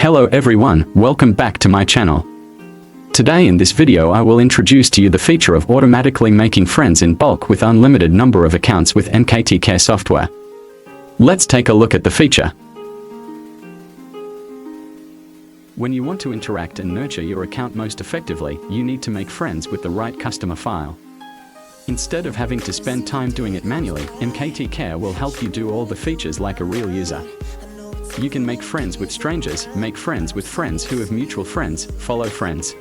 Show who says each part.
Speaker 1: Hello everyone, welcome back to my channel. Today in this video I will introduce to you the feature of automatically making friends in bulk with unlimited number of accounts with NKT Care software. Let's take a look at the feature. When you want to interact and nurture your account most effectively, you need to make friends with the right customer file. Instead of having to spend time doing it manually, NKT Care will help you do all the features like a real user. You can make friends with strangers, make friends with friends who have mutual friends, follow friends.